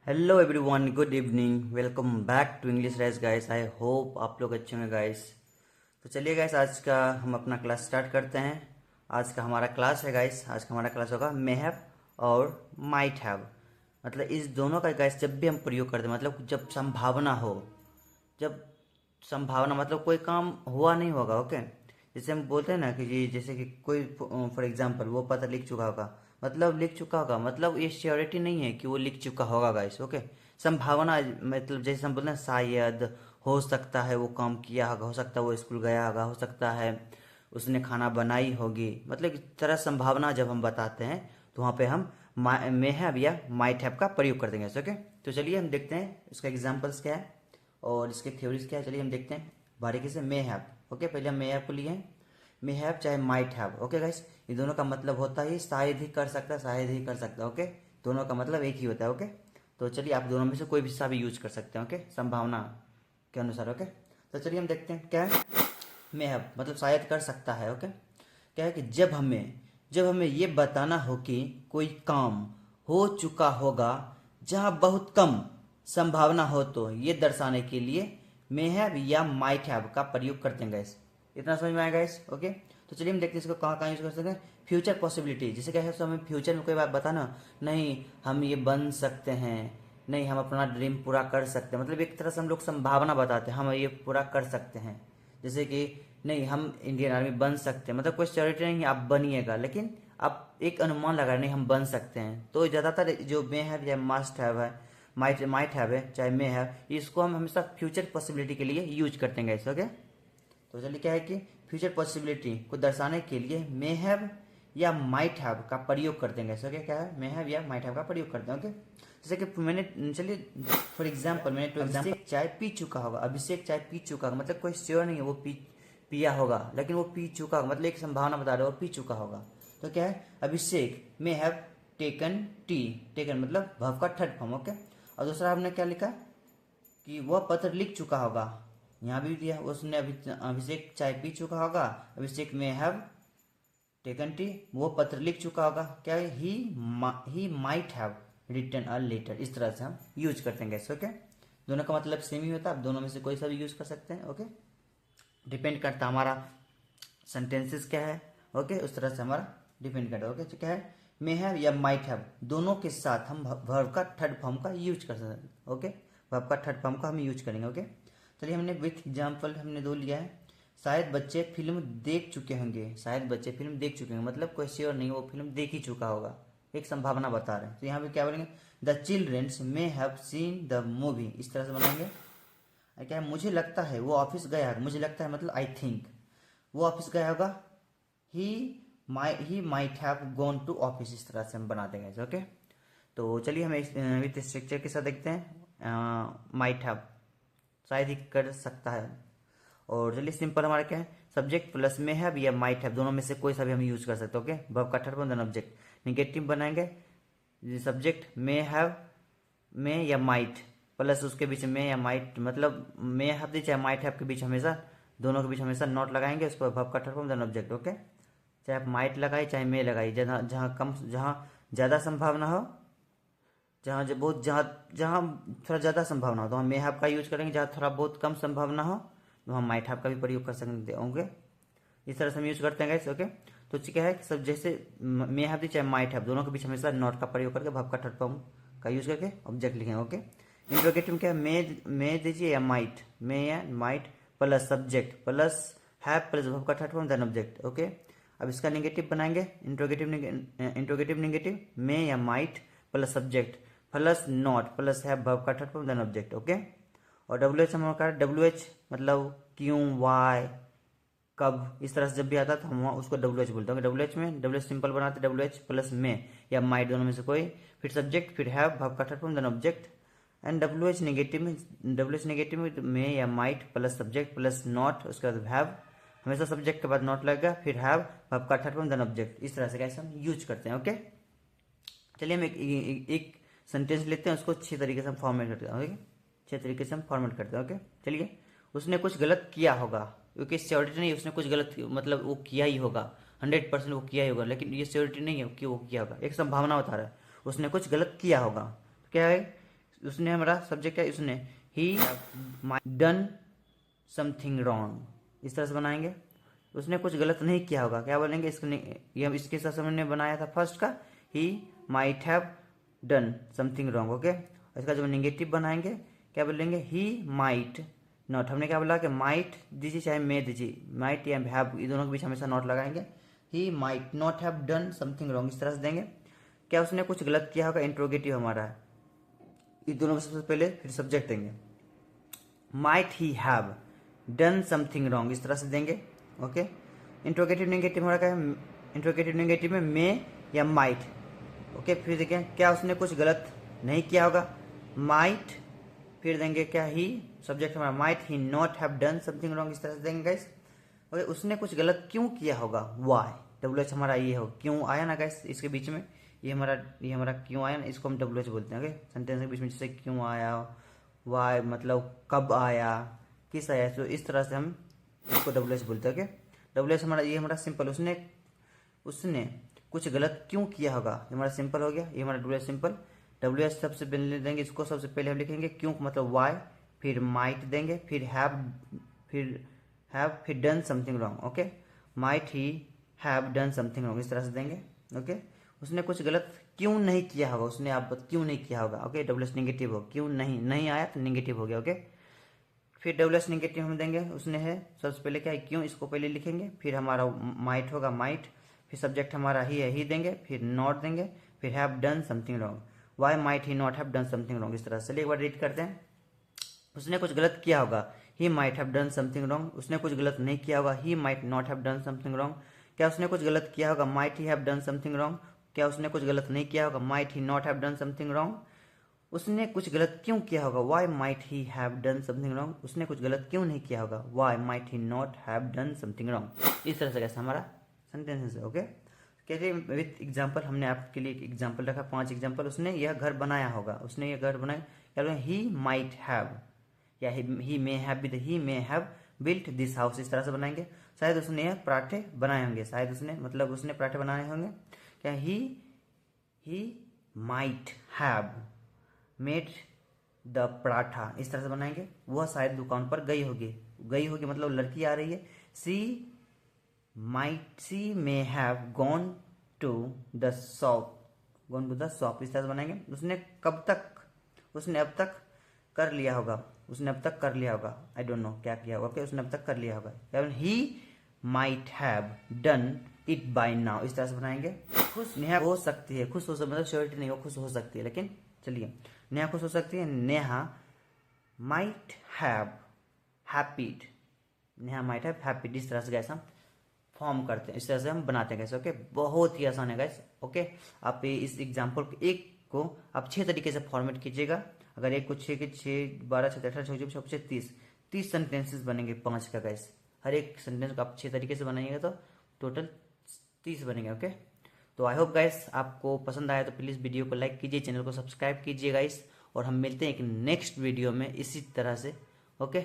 Hello everyone, good evening, welcome back to English Rise guys. I hope आप लोग अच्छे होंगे गाइस। तो चलिए गाइस, आज का हम अपना क्लास स्टार्ट करते हैं। आज का हमारा क्लास है गाइस, आज का हमारा क्लास होगा मे हैव और माइट हैव। मतलब इस दोनों का गाइस जब भी हम प्रयोग करते हैं, मतलब जब संभावना हो, जब संभावना मतलब कोई काम हुआ नहीं होगा। ओके, जैसे हम बोलते हैं ना कि जी, जैसे कि कोई फॉर एग्जांपल वो पत्र लिख चुका होगा, मतलब लिख चुका होगा, मतलब ये श्योरिटी नहीं है कि वो लिख चुका होगा गाइस। ओके, संभावना मतलब जैसे हम बोलते हैं शायद, हो सकता है वो काम किया होगा, हो सकता है वो स्कूल गया होगा, हो सकता है उसने खाना बनाई होगी। मतलब इस तरह संभावना जब हम बताते हैं तो वहाँ पे हम मे हैव या माइट हैव का प्रयोग कर देंगे। ओके, तो चलिए हम देखते हैं इसका एग्जाम्पल्स क्या है और इसके थ्योरीज क्या है। चलिए हम देखते हैं बारीकी से। मे हैव, ओके, पहले हम मे हैव को लिए हैं। मे हैव चाहे माइट हैव, ओके गाइस, ये दोनों का मतलब होता है शायद ही कर सकता है, शायद ही कर सकता है। ओके, दोनों का मतलब एक ही होता है। ओके, तो चलिए आप दोनों में से कोई भी सा भी यूज कर सकते हैं। ओके, संभावना के अनुसार। ओके, तो चलिए हम देखते हैं क्या है। मे हैव मतलब शायद कर सकता है। ओके, क्या है कि जब हमें ये बताना हो कि कोई काम हो चुका होगा जहाँ बहुत कम संभावना हो, तो ये दर्शाने के लिए मे हैव या माइट हैव का प्रयोग करते हैं गाइस। इतना समझ में आया गाइस। ओके, तो चलिए हम देखते हैं इसको कहाँ कहाँ यूज कर सकते हैं। फ्यूचर पॉसिबिलिटी, जैसे क्या है, तो हमें फ्यूचर में कोई बात बताना, नहीं हम ये बन सकते हैं, नहीं हम अपना ड्रीम पूरा कर सकते हैं, मतलब एक तरह से हम लोग संभावना बताते हैं हम ये पूरा कर सकते हैं। जैसे कि नहीं हम इंडियन आर्मी बन सकते हैं, मतलब कोई श्योरिटी नहीं है आप बनिएगा, लेकिन आप एक अनुमान लगा रहे नहीं हम बन सकते हैं। तो ज़्यादातर जो मे हैव या मस्ट हैव है, माइट माइट हैव है चाहे मे हैव, इसको हम हमेशा फ्यूचर पॉसिबिलिटी के लिए यूज करते हैं गाइस। ओके, तो चलिए क्या है कि फ्यूचर पॉसिबिलिटी को दर्शाने के लिए मे हैव या माइट हैव का प्रयोग करते हैं। ओके, क्या है, मे हैव या माइट हैव का प्रयोग करते हैं। ओके, जैसे कि मैंने, चलिए फॉर एग्जाम्पल, मैंने टू अभिषेक चाय पी चुका होगा, अभिषेक चाय पी चुका होगा, मतलब कोई श्योर नहीं है वो पिया होगा, लेकिन वो पी चुका होगा, मतलब एक संभावना बता रहे हो पी चुका होगा। तो क्या है, Abhishek may have taken tea, taken मतलब वर्ब का थर्ड फॉर्म। ओके, और दूसरा हमने क्या लिखा कि वह पत्र लिख चुका होगा, यहाँ भी दिया उसने अभिषेक चाय पी चुका होगा, अभिषेक में हैव टेकन टी, वो पत्र लिख चुका होगा। क्या है, he might have written a letter. इस तरह से हम यूज करते हैं गैस। ओके, दोनों का मतलब सेम ही होता है, आप दोनों में से कोई सा भी यूज कर सकते हैं। ओके, डिपेंड करता हमारा सेंटेंसेस क्या है। ओके, उस तरह से हमारा डिपेंड करता है। ओके, तो क्या है, मे हैव या माइट हैव दोनों के साथ हम वर्ब का थर्ड फॉर्म का यूज कर सकते हैं। ओके, वर्ब का थर्ड फॉर्म का हम यूज करेंगे। ओके, चलिए हमने विथ एग्जाम्पल हमने दो लिया है। शायद बच्चे फिल्म देख चुके होंगे, शायद बच्चे फिल्म देख चुके होंगे, मतलब कोई श्योर नहीं वो फिल्म देख ही चुका होगा, एक संभावना बता रहे हैं। तो यहाँ पे क्या बोलेंगे, the childrens may have seen the movie. इस तरह से बनाएंगे। क्या है, मुझे लगता है वो ऑफिस गया है, मुझे लगता है मतलब आई थिंक वो ऑफिस गया होगा, he he might have gone to office. इस तरह से हम बना देंगे। ओके, तो चलिए हमें विथ स्ट्रक्चर के साथ देखते हैं। माइट हैव शायद ही कर सकता है, और चलिए सिंपल हमारा क्या है, सब्जेक्ट प्लस में हैव या माइट हैव, दोनों में से कोई सा भी हम यूज कर सकते हैं। ओके, वर्ब का third form then object negative बनाएंगे, सब्जेक्ट में हैव में या माइट प्लस उसके बीच में या माइट, मतलब में हैव चाहे माइट हैव के बीच हमेशा, दोनों के बीच हमेशा नॉट लगाएंगे, उस पर वर्ब का third form then object. Okay, चाहे आप माइट लगाइए चाहे मे लगाइए, जहाँ जहाँ कम, जहाँ ज़्यादा संभावना हो, जहाँ जो बहुत जहाँ जहाँ थोड़ा ज़्यादा संभावना हो तो हम मे हैव का यूज करेंगे, जहाँ थोड़ा बहुत कम संभावना हो तो हम माइट हैव का भी प्रयोग कर सकते होंगे। इस तरह से हम यूज करते हैं गाइस। ओके, तो क्या है, सब जैसे मे हैव दी चाहे माइट हैव, दोनों के बीच हमेशा नॉट का प्रयोग करके वर्ब का थर्ड फॉर्म का यूज करके ऑब्जेक्ट लिखेंगे। ओके, इंट्रोगेटिव में क्या है, मे दीजिए या माइट, मे या might plus subject plus have plus verb का third form then object. Okay, अब इसका नेगेटिव बनाएंगे, इंट्रोगेटिव नेगेटिव मे या might plus subject plus not plus have verb का third form then object. Okay, और W H हमारा W H मतलब क्यों, वाई, कब, इस तरह से जब भी आता है तो हम वहाँ उसको डब्ल्यू एच बोलते हैं। डब्ल्यू एच में डब्ल्यू एच सिंपल बनाते हैं, डब्ल्यू एच प्लस में या माइट, दोनों में से कोई, फिर सब्जेक्ट फिर हैव वर्ब का third form then object. And W H negative में या might plus subject plus not, उसके बाद हैव, हमेशा सब्जेक्ट के बाद नॉट लगेगा, फिर हैव वर्ब का थर्ड फॉर्म देन ऑब्जेक्ट। इस तरह से कैसे हम यूज करते हैं। ओके, चलिए हम एक सेंटेंस लेते हैं, उसको अच्छी तरीके से हम फॉर्मेट करते हैं। ओके, अच्छे तरीके से हम फॉर्मेट करते हैं। ओके, चलिए, उसने कुछ गलत किया होगा, क्योंकि श्योरिटी नहीं है उसने कुछ गलत, मतलब वो किया ही होगा, 100% वो किया ही होगा, लेकिन ये श्योरिटी नहीं है कि वो किया होगा, एक संभावना बता रहा है उसने कुछ गलत किया होगा। तो क्या है, उसने हमारा सब्जेक्ट है, उसने ही डन समथिंग रॉन्ग, इस तरह से बनाएंगे। उसने कुछ गलत नहीं किया होगा, क्या बोलेंगे इसको, ये हम इसके साथ हमने बनाया था फर्स्ट का, ही might have done something wrong. Okay, इसका जब नेगेटिव बनाएंगे क्या बोलेंगे, ही माइट नॉट। हमने क्या बोला कि माइट दीजिए चाहे मे दीजिए, माइट या हैव, ये दोनों के बीच हमेशा नॉट लगाएंगे। ही might not have done something wrong, इस तरह से देंगे। क्या उसने कुछ गलत किया होगा, इंट्रोगेटिव हमारा है, ये दोनों में सबसे पहले फिर सब्जेक्ट देंगे। Might he have done something wrong, इस तरह से देंगे। ओके, इंट्रोगेटिव नेगेटिव हमारा क्या है, इंट्रोगेटिव नेगेटिव में मे या माइट। ओके, फिर देखिए क्या उसने कुछ गलत नहीं किया होगा, माइट, फिर देंगे क्या, ही, सब्जेक्ट हमारा might he not have done something wrong, इस तरह से देंगे गाइस। ओके, उसने कुछ गलत क्यों किया होगा, वाई, डब्ल्यू एच हमारा ये हो, क्यों आया ना गाइस इसके बीच में, ये हमारा क्यों आया ना, इसको हम डब्ल्यू एच बोलते हैं। ओके, सेंटेंस के बीच में जैसे क्यों आया, वाई मतलब कब आया, किस आया, तो इस तरह से हम इसको डब्ल्यू एच बोलते हैं। ओके, डब्ल्यू एच हमारा ये हमारा सिंपल, उसने कुछ गलत क्यों किया होगा, ये हमारा सिंपल हो गया, ये हमारा W H simple. W H सबसे पहले देंगे, इसको सबसे पहले हम लिखेंगे क्यों मतलब वाई, फिर माइट देंगे, फिर हैव, फिर done something wrong. Okay, might he have done something wrong, इस तरह से देंगे। ओके, उसने कुछ गलत क्यों नहीं किया होगा, उसने आप क्यों नहीं किया होगा। ओके, डब्ल्यू एच नेगेटिव हो, क्यों नहीं आया तो नेगेटिव हो गया। ओके, फिर डब्ल्यू एच नेगेटिव हम देंगे, उसने है, सबसे पहले क्या है क्यों, इसको पहले लिखेंगे, फिर हमारा माइट होगा माइट, फिर सब्जेक्ट हमारा ही है, ही देंगे, फिर नॉट देंगे, फिर have done something wrong, why might he not have done something wrong, इस तरह से। एक बार रीड करते हैं। उसने कुछ गलत किया होगा, he might have done something wrong. उसने कुछ गलत नहीं किया होगा, he might not have done something wrong. क्या उसने कुछ गलत किया होगा, might he have done something wrong. क्या उसने कुछ गलत नहीं किया होगा, might he not have done something wrong. उसने कुछ गलत क्यों किया होगा, why might he have done something wrong. उसने कुछ गलत क्यों नहीं किया होगा, why might he not have done something wrong. इस तरह से कैसा हमारा सेंटेंस है। ओके, कहते विथ एग्जाम्पल, हमने आपके लिए एक एग्जाम्पल रखा, 5 एग्जाम्पल। उसने यह घर बनाया होगा, उसने यह घर बनाया, क्या बोलेंगे, ही माइट हैव, या ही मे हैव भी, he may have built this house, इस तरह से बनाएंगे। शायद उसने यह पराठे बनाए होंगे, शायद उसने मतलब उसने पराठे बनाए होंगे। क्या ही might have made the paratha, इस तरह से बनाएंगे। वह शायद दुकान पर गई होगी मतलब लड़की आ रही है। She may have gone to the shop, इस तरह से बनाएंगे। उसने अब तक कर लिया होगा, आई डोंट नो क्या किया होगा, उसने अब तक कर लिया होगा। He might have done it by now, इस तरह से बनाएंगे। खुश नेहा हो सकती है, खुश हो सकती मतलब श्योरिटी नहीं हो, खुश हो सकती है, लेकिन चलिए, नेहा खुश हो सकती है, Neha might have happied, Neha might have happied, इस तरह से गैस हम फॉर्म करते हैं, इस तरह से हम बनाते हैं गैस। ओके, बहुत ही आसान है गैस। ओके, आप इस एग्जाम्पल एक को आप 6 तरीके से फॉर्मेट कीजिएगा। अगर एक को 6 के 6 12 6 18 6 6 30 सेंटेंसेस बनेंगे 5 का गैस। हर एक सेंटेंस को आप 6 तरीके से बनाइएगा तो टोटल 30 बनेंगे। ओके, तो आई होप गाइस आपको पसंद आया तो प्लीज़ वीडियो को लाइक कीजिए, चैनल को सब्सक्राइब कीजिए गाइस, और हम मिलते हैं एक नेक्स्ट वीडियो में इसी तरह से। ओके।